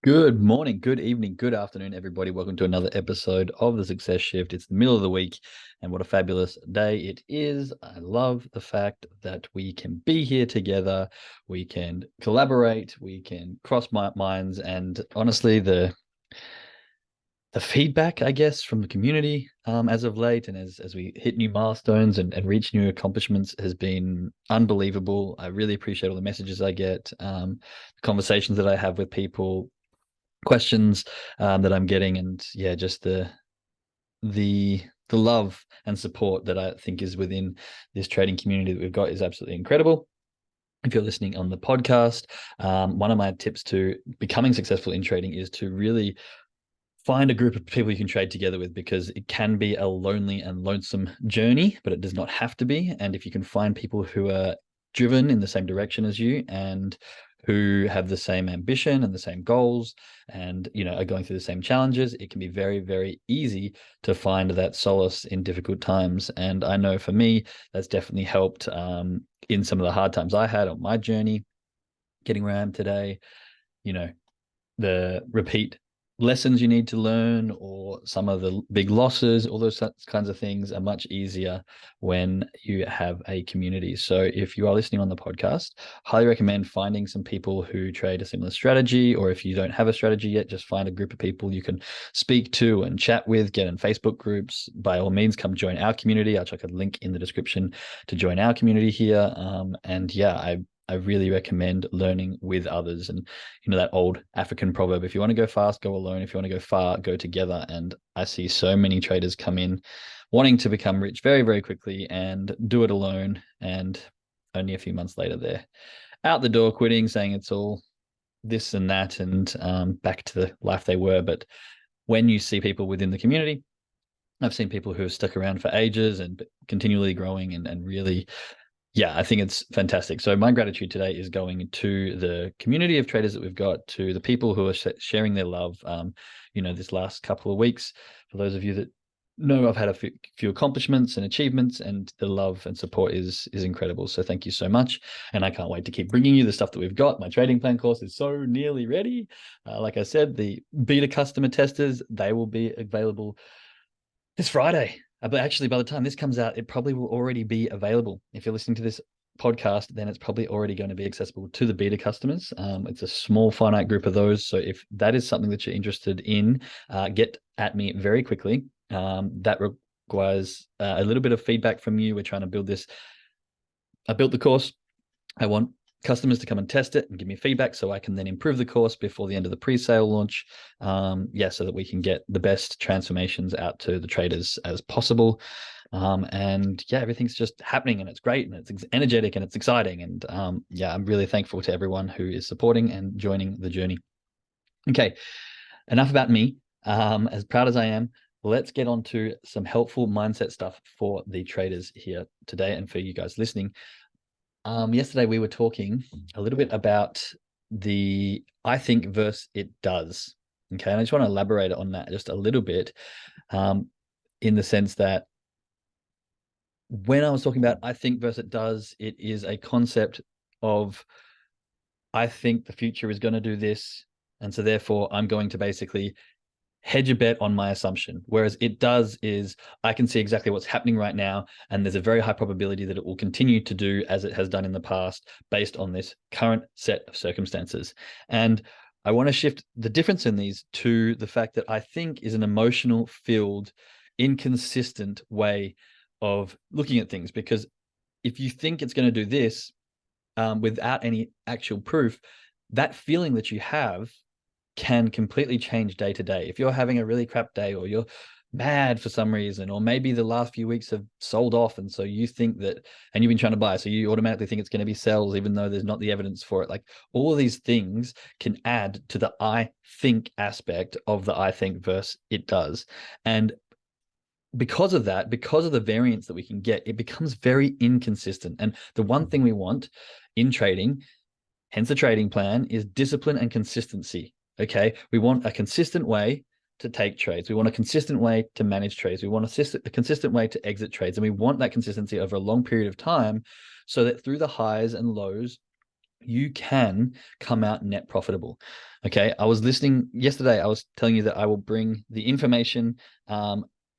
Good morning, good evening, good afternoon, everybody. Welcome to another episode of the Success Shift. It's the middle of the week, and what a fabulous day it is. I love the fact that we can be here together, we can collaborate, we can cross minds, and honestly, the feedback, I guess, from the community as of late and as we hit new milestones and reach new accomplishments has been unbelievable. I really appreciate all the messages I get, the conversations that I have with people, questions that I'm getting, and yeah, just the the love and support that I think is within this trading community that we've got is absolutely incredible. If you're listening on the podcast, one of my tips to becoming successful in trading is to really find a group of people you can trade together with, because it can be a lonely and lonesome journey, but it does not have to be. And if you can find people who are driven in the same direction as you and who have the same ambition and the same goals and are going through the same challenges, it can be very, very easy to find that solace in difficult times. And I know for me, that's definitely helped in some of the hard times I had on my journey, getting where I am today. The repeat lessons you need to learn, or some of the big losses, all those kinds of things are much easier when you have a community. So if you are listening on the podcast, highly recommend finding some people who trade a similar strategy, or if you don't have a strategy yet, just find a group of people you can speak to and chat with, get in Facebook groups. By all means, come join our community. I'll chuck a link in the description to join our community here. And yeah, I really recommend learning with others. And that old African proverb, if you want to go fast, go alone. If you want to go far, go together. And I see so many traders come in wanting to become rich very, very quickly and do it alone. And only a few months later, they're out the door quitting, saying it's all this and that, and back to the life they were. But when you see people within the community, I've seen people who have stuck around for ages and continually growing and really, yeah, I think it's fantastic. So my gratitude today is going to the community of traders that we've got, to the people who are sharing their love. This last couple of weeks, for those of you that know, I've had a few accomplishments and achievements, and the love and support is incredible. So thank you so much. And I can't wait to keep bringing you the stuff that we've got. My trading plan course is so nearly ready. Like I said, the beta customer testers, they will be available this Friday. But actually, by the time this comes out, it probably will already be available. If you're listening to this podcast, then it's probably already going to be accessible to the beta customers. It's a small, finite group of those. So if that is something that you're interested in, get at me very quickly. That requires a little bit of feedback from you. We're trying to build this. I built the course. I want customers to come and test it and give me feedback so I can then improve the course before the end of the pre-sale launch. So that we can get the best transformations out to the traders as possible. And yeah, everything's just happening, and it's great, and it's energetic, and it's exciting. And I'm really thankful to everyone who is supporting and joining the journey. Okay, enough about me. As proud as I am, let's get on to some helpful mindset stuff for the traders here today and for you guys listening. Yesterday we were talking a little bit about the I think versus it does. Okay, and I just want to elaborate on that just a little bit, in the sense that when I was talking about I think versus it does, it is a concept of I think the future is going to do this, and so therefore I'm going to basically hedge a bet on my assumption. Whereas it does is I can see exactly what's happening right now, and there's a very high probability that it will continue to do as it has done in the past based on this current set of circumstances. And I want to shift the difference in these to the fact that I think is an emotional filled, inconsistent way of looking at things. Because if you think it's going to do this without any actual proof, that feeling that you have can completely change day to day. If you're having a really crap day, or you're mad for some reason, or maybe the last few weeks have sold off, and so you think that, and you've been trying to buy, so you automatically think it's going to be sells, even though there's not the evidence for it. Like, all of these things can add to the I think aspect of the I think versus it does. And because of that, because of the variance that we can get, it becomes very inconsistent. And the one thing we want in trading, hence the trading plan, is discipline and consistency. Okay, we want a consistent way to take trades. We want a consistent way to manage trades. We want a consistent way to exit trades. And we want that consistency over a long period of time, so that through the highs and lows, you can come out net profitable. Okay. I was listening yesterday. I was telling you that I will bring the information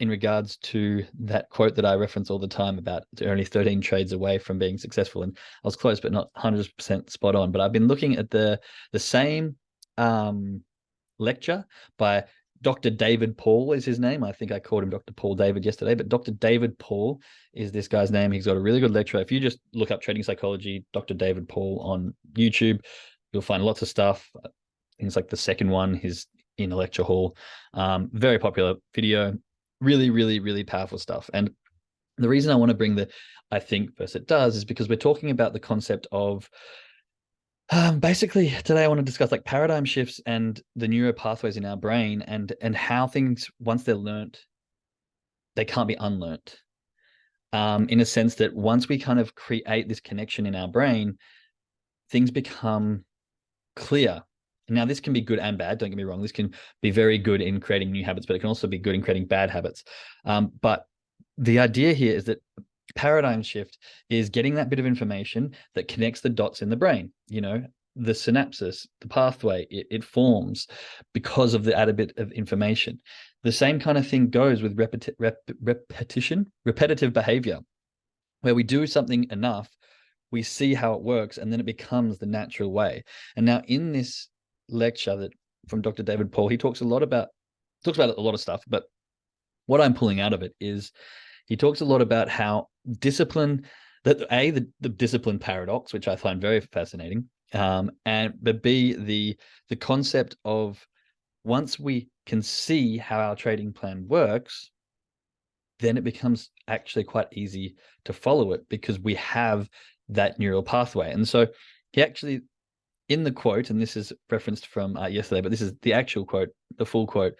in regards to that quote that I reference all the time about only 13 trades away from being successful. And I was close, but not 100% spot on. But I've been looking at the same lecture by Dr. David Paul is his name. I think I called him Dr. Paul David yesterday, but Dr. David Paul is this guy's name. He's got a really good lecture. If you just look up trading psychology, Dr. David Paul on YouTube, you'll find lots of stuff. Things like the second one is in a lecture hall. Very popular video. Really, really, really powerful stuff. And the reason I want to bring the I think versus it does is because we're talking about the concept of basically today I want to discuss like paradigm shifts and the neuro pathways in our brain and how things, once they're learnt, they can't be unlearnt. In a sense that once we kind of create this connection in our brain, things become clear. Now, this can be good and bad. Don't get me wrong. This can be very good in creating new habits, but it can also be good in creating bad habits. But the idea here is that paradigm shift is getting that bit of information that connects the dots in the brain. You know, the synapses, the pathway, it forms because of the added bit of information. The same kind of thing goes with repetitive behavior, where we do something enough, we see how it works, and then it becomes the natural way. And now in this lecture that from Dr. David Paul, he talks about a lot of stuff, but what I'm pulling out of it is he talks a lot about how discipline, that the discipline paradox, which I find very fascinating, but B, the concept of once we can see how our trading plan works, then it becomes actually quite easy to follow it because we have that neural pathway. And so he actually, in the quote, and this is referenced from yesterday, but this is the actual quote, the full quote.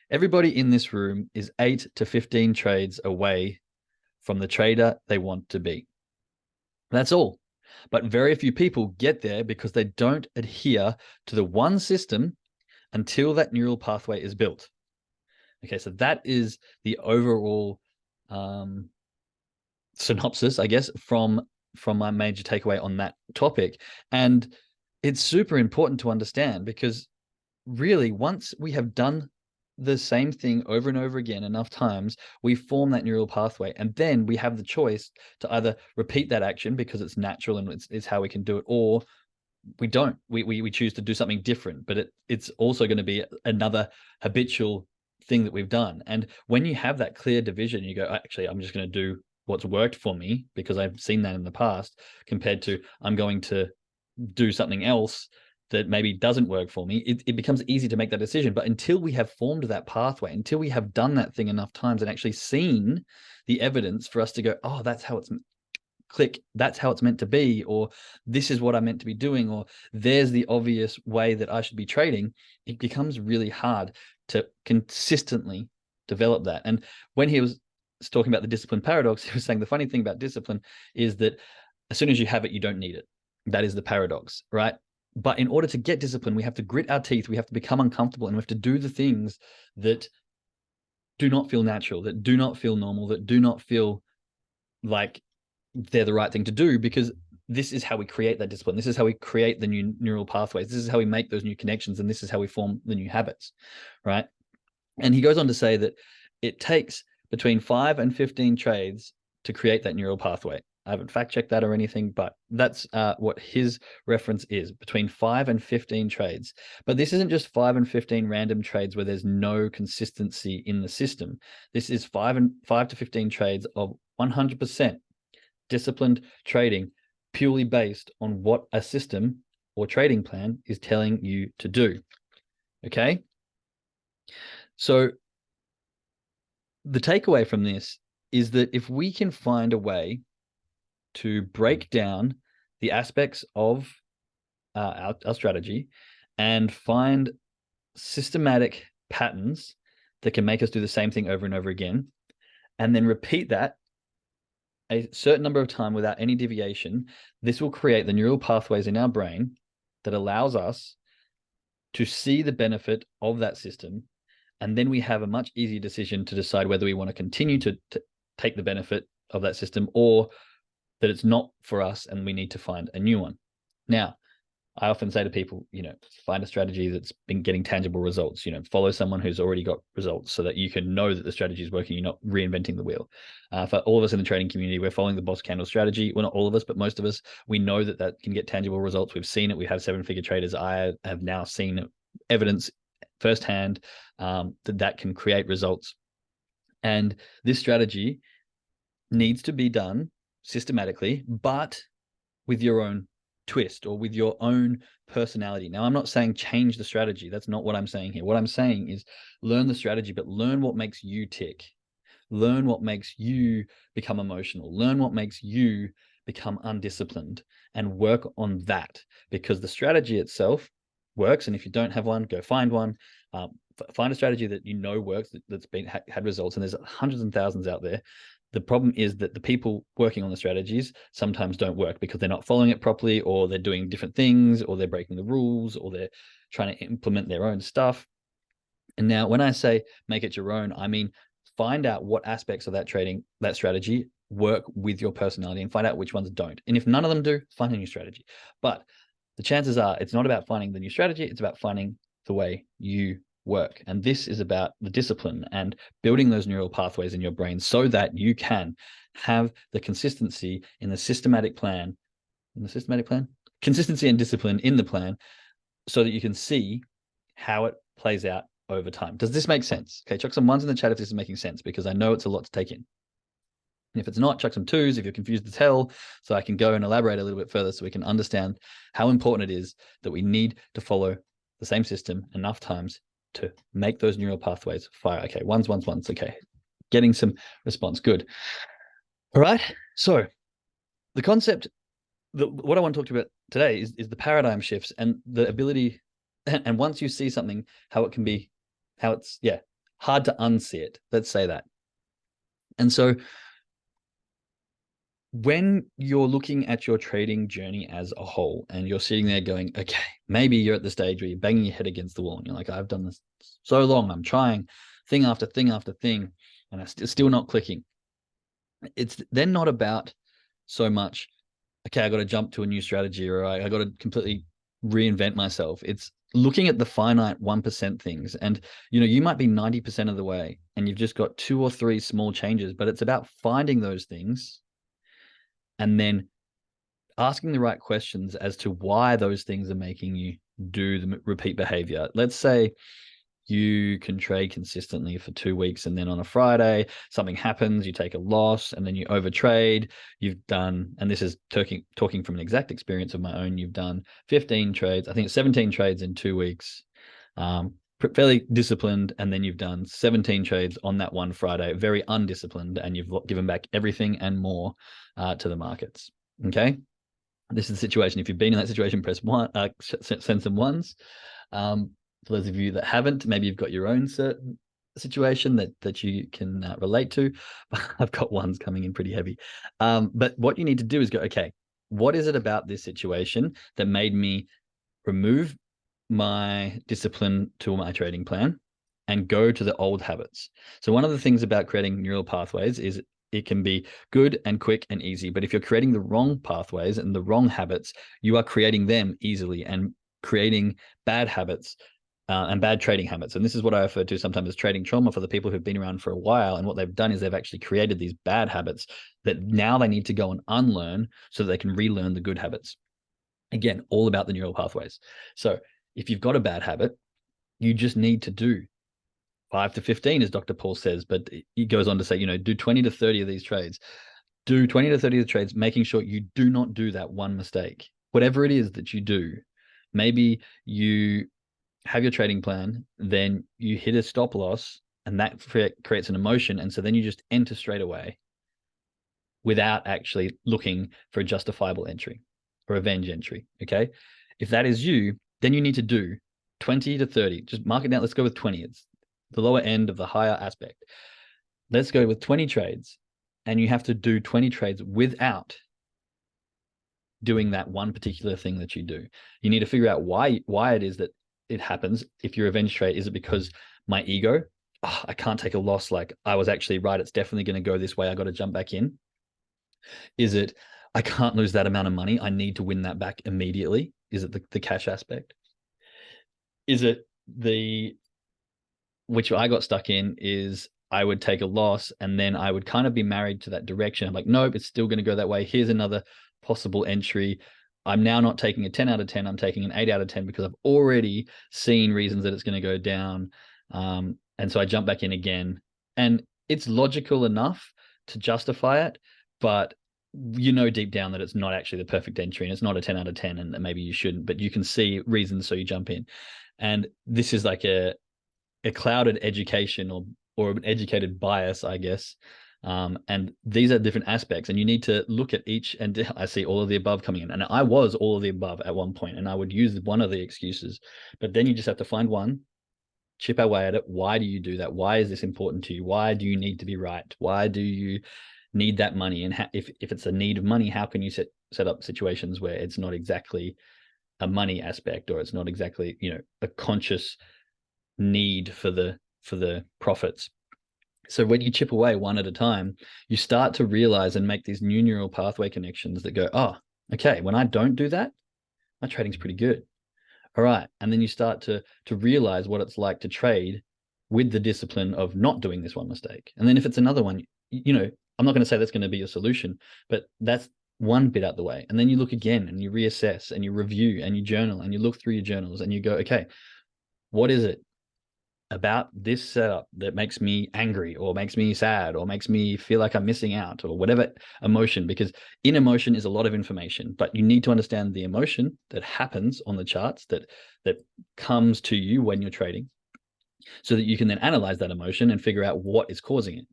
Everybody in this room is 8 to 15 trades away from the trader they want to be. That's all. But very few people get there because they don't adhere to the one system until that neural pathway is built. Okay, so that is the overall synopsis, I guess, from my major takeaway on that topic. And it's super important to understand because really, once we have done the same thing over and over again enough times, we form that neural pathway. And then we have the choice to either repeat that action because it's natural and it's how we can do it, or we don't. We choose to do something different, but it's also going to be another habitual thing that we've done. And when you have that clear division, you go, actually, I'm just going to do what's worked for me because I've seen that in the past, compared to I'm going to do something else that maybe doesn't work for me. It becomes easy to make that decision. But until we have formed that pathway, until we have done that thing enough times and actually seen the evidence for us to go, oh, that's how it's that's how it's meant to be, or this is what I'm meant to be doing, or there's the obvious way that I should be trading, it becomes really hard to consistently develop that. And when he was talking about the discipline paradox, he was saying the funny thing about discipline is that as soon as you have it, you don't need it. That is the paradox, right? But in order to get discipline, we have to grit our teeth, we have to become uncomfortable, and we have to do the things that do not feel natural, that do not feel normal, that do not feel like they're the right thing to do, because this is how we create that discipline. This is how we create the new neural pathways. This is how we make those new connections, and this is how we form the new habits, right? And he goes on to say that it takes between 5 and 15 trades to create that neural pathway. I haven't fact checked that or anything, but that's what his reference is, between 5 and 15 trades. But this isn't just 5 and 15 random trades where there's no consistency in the system. This is 5 to 15 trades of 100% disciplined trading, purely based on what a system or trading plan is telling you to do. Okay? So the takeaway from this is that if we can find a way to break down the aspects of our strategy and find systematic patterns that can make us do the same thing over and over again, and then repeat that a certain number of times without any deviation, this will create the neural pathways in our brain that allows us to see the benefit of that system. And then we have a much easier decision to decide whether we want to continue to take the benefit of that system, or that it's not for us and we need to find a new one. Now, I often say to people, find a strategy that's been getting tangible results. Follow someone who's already got results so that you can know that the strategy is working. You're not reinventing the wheel. For all of us in the trading community, we're following the boss candle strategy. Well, not all of us, but most of us, we know that can get tangible results. We've seen it. We have seven-figure traders. I have now seen evidence firsthand that can create results. And this strategy needs to be done systematically, but with your own twist or with your own personality. Now, I'm not saying change the strategy. That's not what I'm saying here. What I'm saying is learn the strategy, but learn what makes you tick. Learn what makes you become emotional. Learn what makes you become undisciplined and work on that, because the strategy itself works. And if you don't have one, go find one. Find a strategy that works, that's been had results. And there's hundreds and thousands out there. The problem is that the people working on the strategies sometimes don't work because they're not following it properly, or they're doing different things, or they're breaking the rules, or they're trying to implement their own stuff. And now when I say make it your own, I mean, find out what aspects of that strategy work with your personality and find out which ones don't. And if none of them do, find a new strategy. But the chances are it's not about finding the new strategy. It's about finding the way you work. And this is about the discipline and building those neural pathways in your brain so that you can have the consistency in the systematic plan, consistency and discipline in the plan, so that you can see how it plays out over time. Does this make sense? Okay, chuck some ones in the chat if this is making sense, because I know it's a lot to take in. And if it's not, chuck some twos if you're confused as hell, so I can go and elaborate a little bit further so we can understand how important it is that we need to follow the same system enough times to make those neural pathways fire. Okay, ones. Okay, getting some response. Good. All right. So the concept, what I want to talk about today is the paradigm shifts and the ability. And once you see something, how it's hard to unsee it. Let's say that. And so when you're looking at your trading journey as a whole and you're sitting there going, okay, maybe you're at the stage where you're banging your head against the wall and you're like, I've done this so long, I'm trying thing after thing after thing, and it's still not clicking. It's then not about so much, okay, I got to jump to a new strategy, or I got to completely reinvent myself. It's looking at the finite 1% things. And, you might be 90% of the way and you've just got 2 or 3 small changes, but it's about finding those things and then asking the right questions as to why those things are making you do the repeat behavior. Let's say you can trade consistently for 2 weeks, and then on a Friday, something happens, you take a loss, and then you overtrade. You've done, and this is talking from an exact experience of my own, you've done 15 trades, I think it's 17 trades in 2 weeks, fairly disciplined, and then you've done 17 trades on that one Friday, very undisciplined, and you've given back everything and more to the markets. Okay, this is the situation. If you've been in that situation, press one, send some ones. For those of you that haven't, maybe you've got your own certain situation that you can relate to. I've got ones coming in pretty heavy. But what you need to do is go, okay, what is it about this situation that made me remove my discipline to my trading plan and go to the old habits? So one of the things about creating neural pathways is it can be good and quick and easy, but if you're creating the wrong pathways and the wrong habits, you are creating them easily and creating bad habits and bad trading habits. And this is what I refer to sometimes as trading trauma for the people who've been around for a while. And what they've done is they've actually created these bad habits that now they need to go and unlearn so that they can relearn the good habits. Again, all about the neural pathways. So if you've got a bad habit, you just need to do 5 to 15, as Dr. Paul says, but he goes on to say, do 20 to 30 of these trades. Do 20 to 30 of the trades, making sure you do not do that one mistake. Whatever it is that you do, maybe you have your trading plan, then you hit a stop loss, and that creates an emotion. And so then you just enter straight away without actually looking for a justifiable entry or revenge entry. Okay. If that is you, then you need to do 20 to 30. Just mark it down. Let's go with 20. It's the lower end of the higher aspect. Let's go with 20 trades, and you have to do 20 trades without doing that one particular thing that you do. You need to figure out why it is that it happens. If you're a revenge trade, is it because my ego, I can't take a loss, like I was actually right, it's definitely going to go this way, I got to jump back in? Is it I can't lose that amount of money, I need to win that back immediately? Is it the cash aspect? Is it which I got stuck in, is I would take a loss and then I would kind of be married to that direction. I'm like, nope, it's still going to go that way. Here's another possible entry. I'm now not taking a 10 out of 10. I'm taking an 8 out of 10 because I've already seen reasons that it's going to go down. And so I jump back in again. And it's logical enough to justify it, but you know deep down that it's not actually the perfect entry and it's not a 10 out of 10 and that maybe you shouldn't, but you can see reasons, so you jump in. And this is like a clouded education or an educated bias, I guess. And these are different aspects, and you need to look at each. And I see all of the above coming in, and I was all of the above at one point, and I would use one of the excuses. But then you just have to find one, chip away at it. Why do you do that? Why is this important to you? Why do you need to be right? Why do you need that money? And if it's a need of money, how can you set up situations where it's not exactly a money aspect, or it's not exactly, a conscious need for the profits. So when you chip away one at a time, you start to realize and make these new neural pathway connections that go, oh, okay, when I don't do that, my trading's pretty good. All right. And then you start to realize what it's like to trade with the discipline of not doing this one mistake. And then if it's another one, I'm not going to say that's going to be your solution, but that's one bit out the way. And then you look again and you reassess and you review and you journal and you look through your journals and you go, okay, what is it about this setup that makes me angry or makes me sad or makes me feel like I'm missing out, or whatever emotion? Because in emotion is a lot of information, but you need to understand the emotion that happens on the charts that comes to you when you're trading, so that you can then analyze that emotion and figure out what is causing it.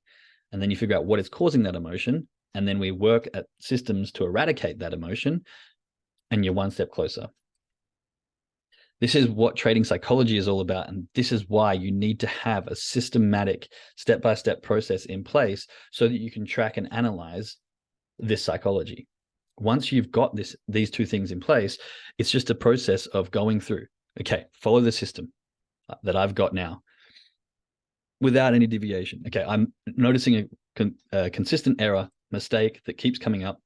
And then you figure out what is causing that emotion, and then we work at systems to eradicate that emotion, and you're one step closer. This is what trading psychology is all about. And this is why you need to have a systematic step-by-step process in place so that you can track and analyze this psychology. Once you've got these two things in place, it's just a process of going through, okay, follow the system that I've got now without any deviation. Okay, I'm noticing a consistent error, mistake that keeps coming up.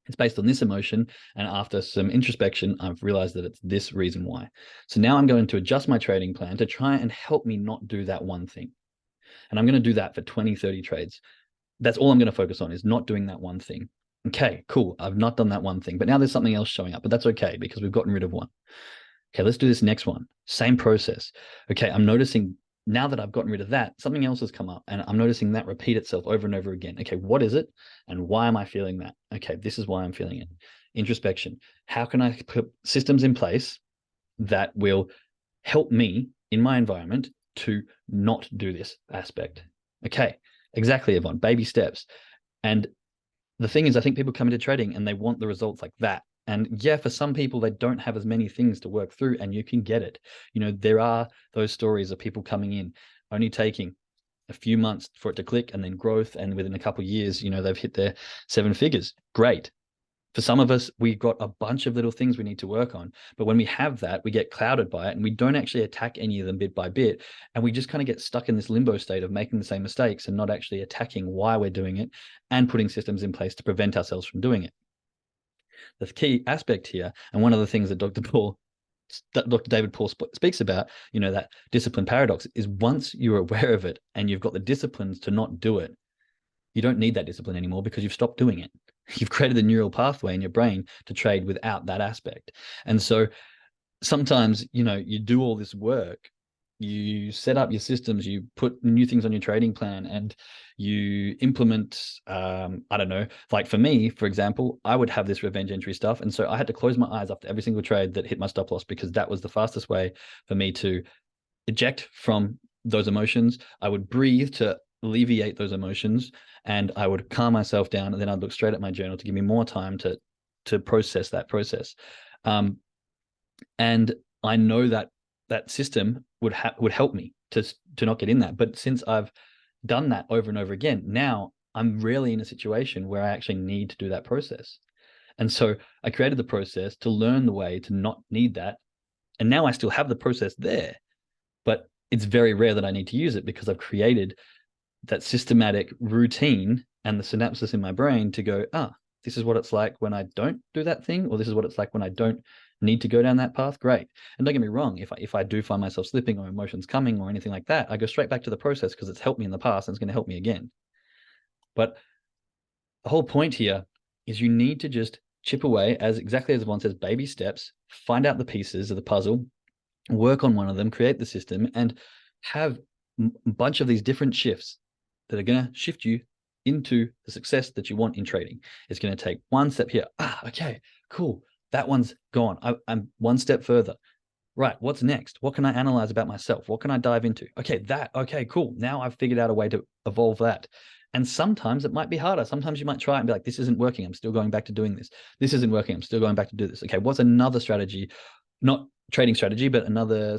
It's based on this emotion. And after some introspection, I've realized that it's this reason why. So now I'm going to adjust my trading plan to try and help me not do that one thing. And I'm going to do that for 20, 30 trades. That's all I'm going to focus on, is not doing that one thing. Okay, cool. I've not done that one thing, but now there's something else showing up, but that's okay because we've gotten rid of one. Okay, let's do this next one. Same process. Okay, I'm noticing now that I've gotten rid of that, something else has come up, and I'm noticing that repeat itself over and over again. Okay, what is it? And why am I feeling that? Okay, this is why I'm feeling it. Introspection. How can I put systems in place that will help me in my environment to not do this aspect? Okay, exactly, Yvonne. Baby steps. And the thing is, I think people come into trading and they want the results like that. And yeah, for some people, they don't have as many things to work through, and you can get it. There are those stories of people coming in, only taking a few months for it to click, and then growth. And within a couple of years, they've hit their 7 figures. Great. For some of us, we've got a bunch of little things we need to work on. But when we have that, we get clouded by it and we don't actually attack any of them bit by bit. And we just kind of get stuck in this limbo state of making the same mistakes and not actually attacking why we're doing it and putting systems in place to prevent ourselves from doing it. The key aspect here, and one of the things that Dr. David Paul speaks about, that discipline paradox, is once you're aware of it and you've got the disciplines to not do it, you don't need that discipline anymore because you've stopped doing it. You've created a neural pathway in your brain to trade without that aspect. And so sometimes, you do all this work, you set up your systems, you put new things on your trading plan, and you implement, I don't know, like for me, for example, I would have this revenge entry stuff. And so I had to close my eyes after every single trade that hit my stop loss, because that was the fastest way for me to eject from those emotions. I would breathe to alleviate those emotions, and I would calm myself down, and then I'd look straight at my journal to give me more time to process that process. And I know that system would help me to not get in that. But since I've done that over and over again, now I'm rarely in a situation where I actually need to do that process. And so I created the process to learn the way to not need that. And now I still have the process there, but it's very rare that I need to use it because I've created that systematic routine and the synapses in my brain to go, this is what it's like when I don't do that thing, or this is what it's like when I don't need to go down that path, great. And don't get me wrong, if I do find myself slipping or emotions coming or anything like that, I go straight back to the process because it's helped me in the past and it's going to help me again. But the whole point here is you need to just chip away, as exactly as Yvonne says, baby steps, find out the pieces of the puzzle, work on one of them, create the system, and have a bunch of these different shifts that are going to shift you into the success that you want in trading. It's going to take one step here. Okay, cool. That one's gone. I'm one step further. Right, what's next? What can I analyze about myself? What can I dive into? Okay, cool. Now I've figured out a way to evolve that. And sometimes it might be harder. Sometimes you might try and be like, this isn't working. I'm still going back to doing this. This isn't working. I'm still going back to do this. Okay, what's another strategy? Not trading strategy, but another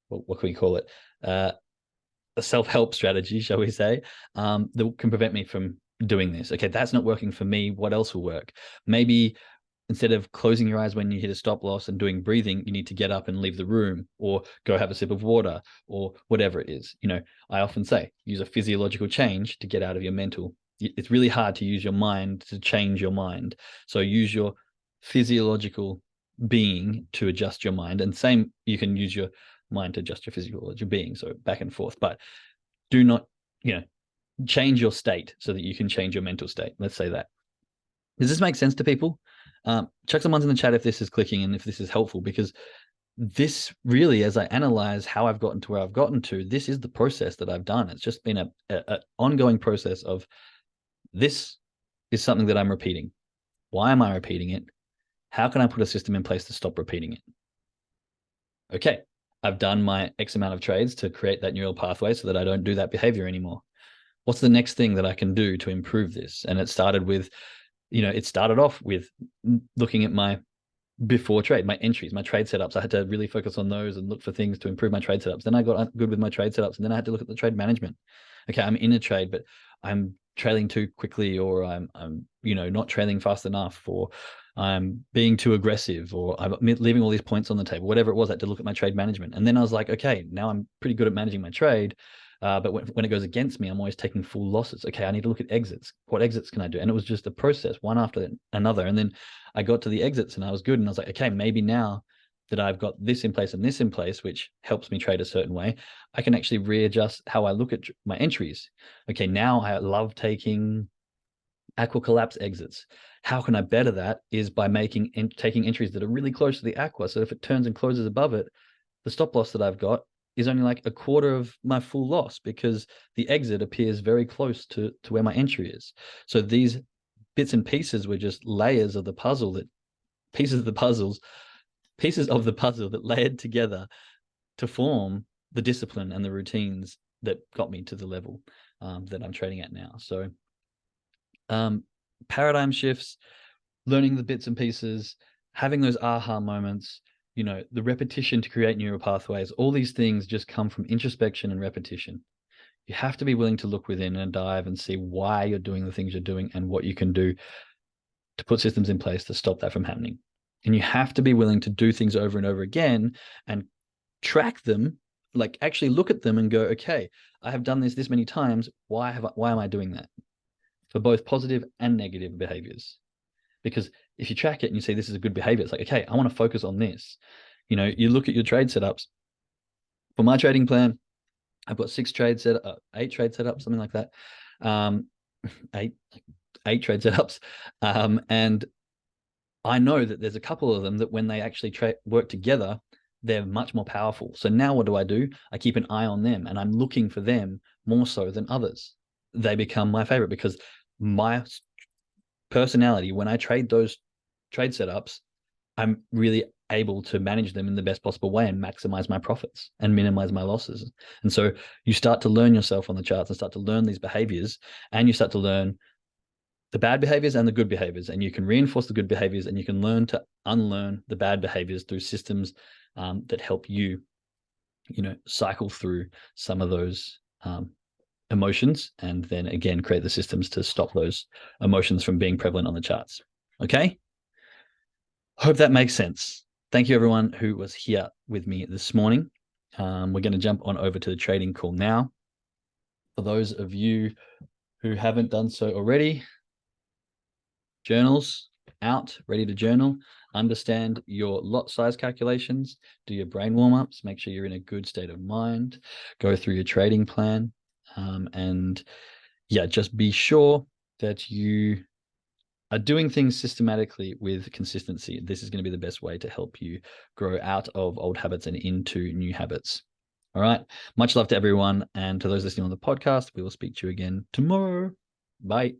what can we call it? A self-help strategy, shall we say, that can prevent me from doing this. Okay, that's not working for me. What else will work? Maybe instead of closing your eyes when you hit a stop loss and doing breathing, you need to get up and leave the room or go have a sip of water or whatever it is. I often say, use a physiological change to get out of your mental. It's really hard to use your mind to change your mind. So use your physiological being to adjust your mind. And same, you can use your mind to adjust your physiological being. So back and forth, but do not, change your state so that you can change your mental state. Let's say that. Does this make sense to people? Chuck some ones in the chat if this is clicking and if this is helpful, because this really, as I analyze how I've gotten to where I've gotten to, this is the process that I've done. It's just been a ongoing process of, this is something that I'm repeating. Why am I repeating it? How can I put a system in place to stop repeating it? Okay, I've done my X amount of trades to create that neural pathway so that I don't do that behavior anymore. What's the next thing that I can do to improve this? And it started off with looking at my before trade, my entries, my trade setups. I had to really focus on those and look for things to improve my trade setups. Then I got good with my trade setups, and then I had to look at the trade management. Okay, I'm in a trade, but I'm trailing too quickly, or I'm not trailing fast enough, or I'm being too aggressive, or I'm leaving all these points on the table. Whatever it was, I had to look at my trade management. And then I was like, okay, now I'm pretty good at managing my trade. But when it goes against me, I'm always taking full losses. Okay, I need to look at exits. What exits can I do? And it was just a process, one after another. And then I got to the exits and I was good. And I was like, okay, maybe now that I've got this in place and this in place, which helps me trade a certain way, I can actually readjust how I look at my entries. Okay, now I love taking aqua collapse exits. How can I better that? Is by taking entries that are really close to the aqua. So if it turns and closes above it, the stop loss that I've got is only like a quarter of my full loss because the exit appears very close to where my entry is. So these bits and pieces were just layers of the puzzle pieces of the puzzle that layered together to form the discipline and the routines that got me to the level that I'm trading at now. So paradigm shifts, learning the bits and pieces, having those aha moments, the repetition to create neural pathways, all these things just come from introspection and repetition. You have to be willing to look within and dive and see why you're doing the things you're doing and what you can do to put systems in place to stop that from happening. And you have to be willing to do things over and over again and track them, like actually look at them and go, okay, I have done this many times. Why am I doing that? For both positive and negative behaviors. Because if you track it and you say this is a good behavior, it's like, okay, I want to focus on this. You look at your trade setups. For my trading plan, I've got 8 trade setups, something like that. 8 trade setups. And I know that there's a couple of them that when they actually work together, they're much more powerful. So now what do? I keep an eye on them and I'm looking for them more so than others. They become my favorite because my personality, when I trade those trade setups, I'm really able to manage them in the best possible way and maximize my profits and minimize my losses. And so you start to learn yourself on the charts and start to learn these behaviors, and you start to learn the bad behaviors and the good behaviors, and you can reinforce the good behaviors and you can learn to unlearn the bad behaviors through systems that help you, cycle through some of those emotions, and then again create the systems to stop those emotions from being prevalent on the charts. Okay, hope that makes sense. Thank you everyone who was here with me this morning. We're going to jump on over to the trading call now. For those of you who haven't done so already, journals, out, ready to journal, understand your lot size calculations, do your brain warm-ups, make sure you're in a good state of mind, go through your trading plan, and yeah, just be sure that you are doing things systematically with consistency. This is going to be the best way to help you grow out of old habits and into new habits. All right. Much love to everyone. And to those listening on the podcast, we will speak to you again tomorrow. Bye.